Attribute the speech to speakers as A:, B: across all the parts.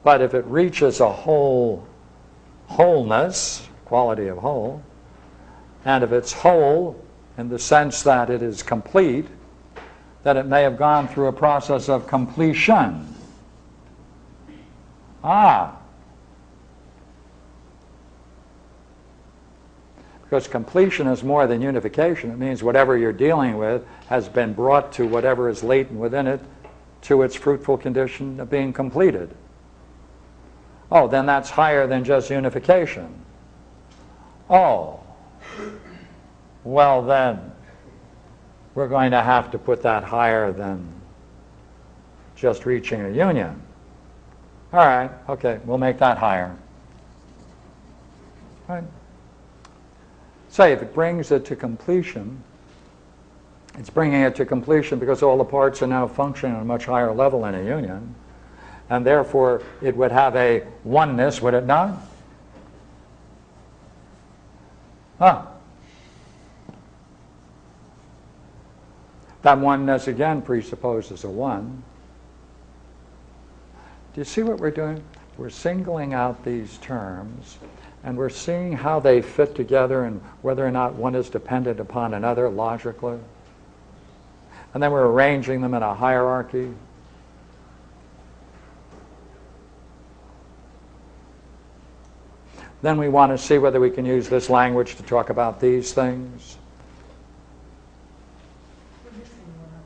A: But if it reaches a wholeness, quality of whole, and if it's whole in the sense that it is complete, that it may have gone through a process of completion. Because completion is more than unification. It means whatever you're dealing with has been brought to whatever is latent within it to its fruitful condition of being completed. Oh, then that's higher than just unification. Oh, well then, we're going to have to put that higher than just reaching a union. All right, okay, we'll make that higher. All right. Say, if it brings it to completion, it's bringing it to completion because all the parts are now functioning on a much higher level in a union, and therefore it would have a oneness, would it not? That oneness again presupposes a one. Do you see what we're doing? We're singling out these terms, and we're seeing how they fit together and whether or not one is dependent upon another logically. And then we're arranging them in a hierarchy. Then we want to see whether we can use this language to talk about these things.
B: We're missing one.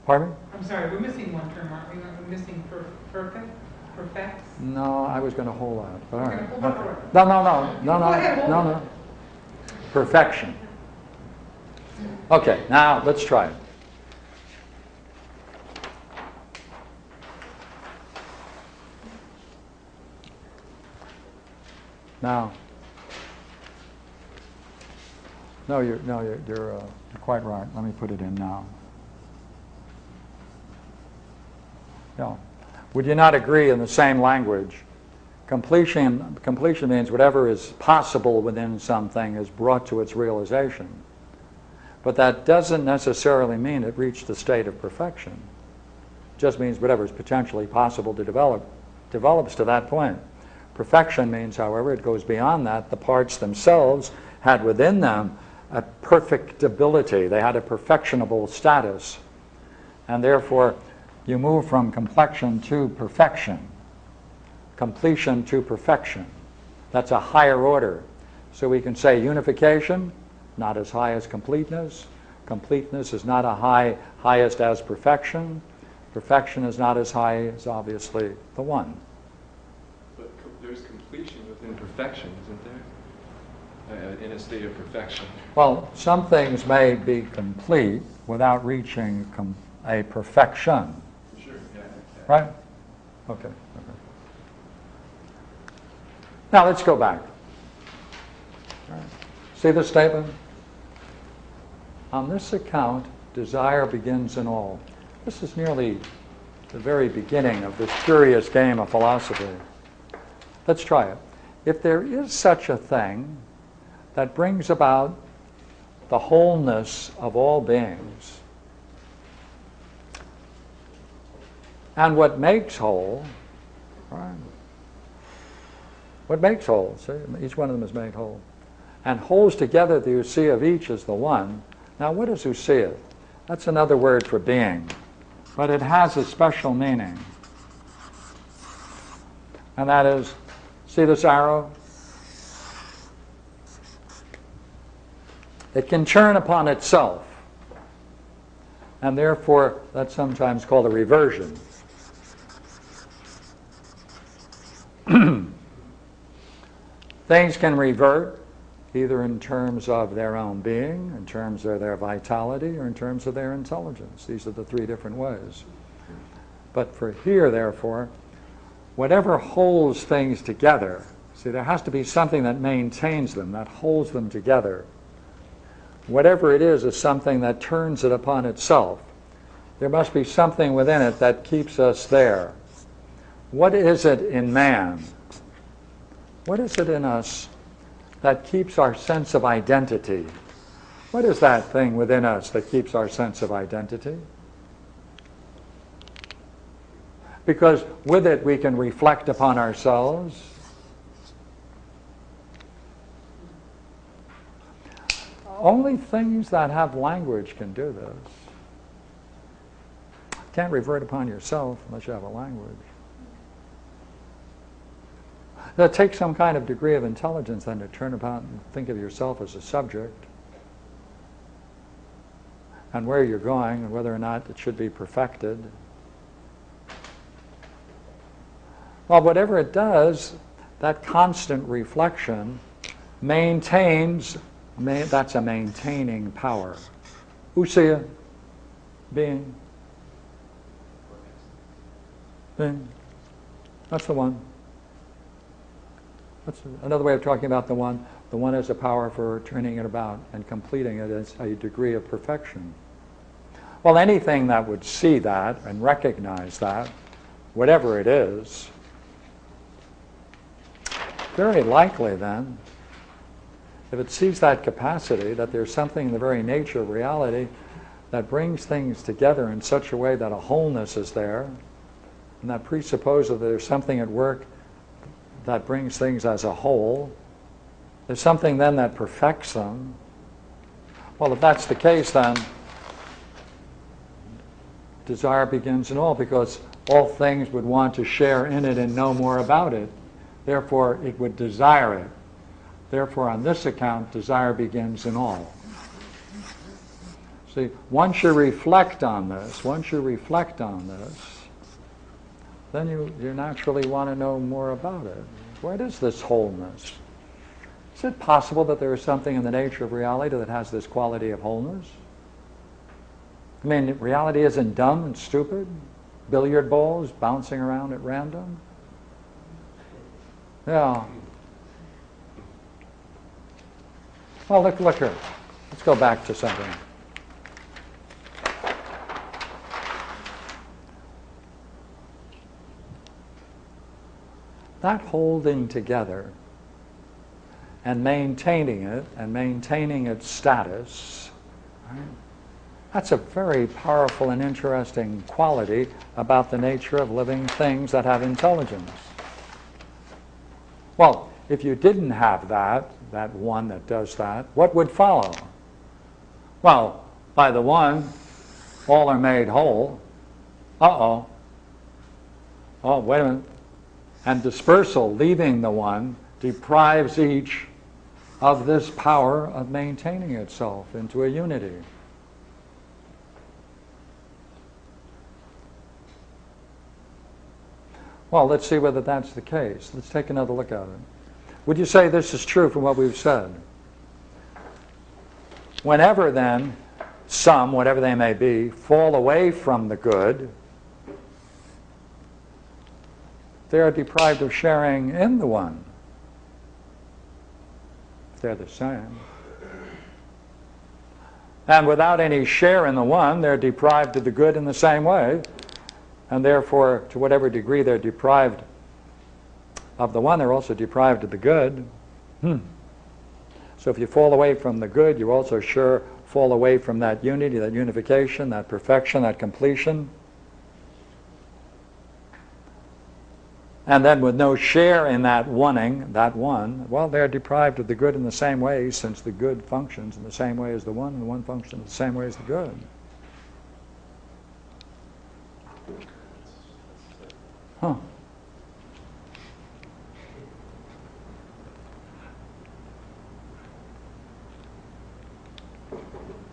A: Pardon me?
B: I'm sorry, we're missing one term, aren't we? We're missing perfect? Perfects?
A: No, I was going to hold out. But all right.
B: Hold on, hold on.
A: No. Perfection. Okay, now let's try it. Now, you're quite right. Let me put it in now. Yeah. Would you not agree in the same language? Completion means whatever is possible within something is brought to its realization. But that doesn't necessarily mean it reached the state of perfection. It just means whatever is potentially possible to develop develops to that point. Perfection means, however, it goes beyond that. The parts themselves had within them a perfectibility. They had a perfectionable status. And therefore, you move from completion to perfection, completion to perfection. That's a higher order. So we can say unification, not as high as completeness. Completeness is not a highest as perfection. Perfection is not as high as, obviously, the one.
C: But there's completion within perfection, isn't there? In a state of perfection.
A: Well, some things may be complete without reaching a perfection.
C: Sure, yeah.
A: Right? Okay. Now let's go back. All right. See the statement? On this account, desire begins in all. This is nearly the very beginning of this curious game of philosophy. Let's try it. If there is such a thing that brings about the wholeness of all beings, and what makes whole, right? What makes whole? See, each one of them is made whole. And holds together the ousia of each as the one. Now, what is ousia? That's another word for being, but it has a special meaning. And that is, see this arrow? It can turn upon itself. And therefore, that's sometimes called a reversion. Things can revert either in terms of their own being, in terms of their vitality, or in terms of their intelligence. These are the three different ways. But for here, therefore, whatever holds things together, see, there has to be something that maintains them, that holds them together. Whatever it is something that turns it upon itself. There must be something within it that keeps us there. What is it in man? What is it in us that keeps our sense of identity? What is that thing within us that keeps our sense of identity? because with it we can reflect upon ourselves. Only things that have language can do this. You can't revert upon yourself unless you have a language. It takes some kind of degree of intelligence then to turn about and think of yourself as a subject, and where you're going and whether or not it should be perfected. Well, whatever it does, that constant reflection maintains, that's a maintaining power. Usiya, being. Being. That's the one. That's another way of talking about the one. The one is a power for turning it about and completing it as a degree of perfection. Well, anything that would see that and recognize that, whatever it is, very likely then, if it sees that capacity, that there's something in the very nature of reality that brings things together in such a way that a wholeness is there, and that presupposes that there's something at work that brings things as a whole, there's something then that perfects them. Well, if that's the case, then desire begins in all, because all things would want to share in it and know more about it. Therefore, it would desire it. Therefore, on this account, desire begins in all. See, once you reflect on this, then you naturally want to know more about it. What is this wholeness? Is it possible that there is something in the nature of reality that has this quality of wholeness? I mean, reality isn't dumb and stupid? Billiard balls bouncing around at random? Yeah. Well, look here. Let's go back to something. That holding together and maintaining it and maintaining its status, right? That's a very powerful and interesting quality about the nature of living things that have intelligence. Well, if you didn't have that one that does that, what would follow? Well, by the one, all are made whole. Uh-oh. Oh, wait a minute. And dispersal, leaving the one, deprives each of this power of maintaining itself into a unity. Well, let's see whether that's the case. Let's take another look at it. Would you say this is true from what we've said? Whenever then some, whatever they may be, fall away from the good, they are deprived of sharing in the one. If they're the same. And without any share in the one, they're deprived of the good in the same way. And therefore, to whatever degree they're deprived of the one, they're also deprived of the good. So if you fall away from the good, you also sure fall away from that unity, that unification, that perfection, that completion. And then with no share in that oneing, that one, well, they're deprived of the good in the same way, since the good functions in the same way as the one, and the one functions in the same way as the good. Huh.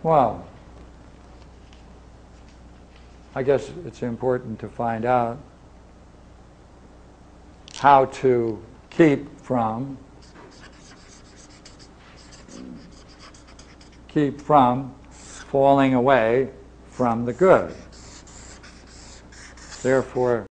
A: Well, I guess it's important to find out how to keep from falling away from the good. Therefore,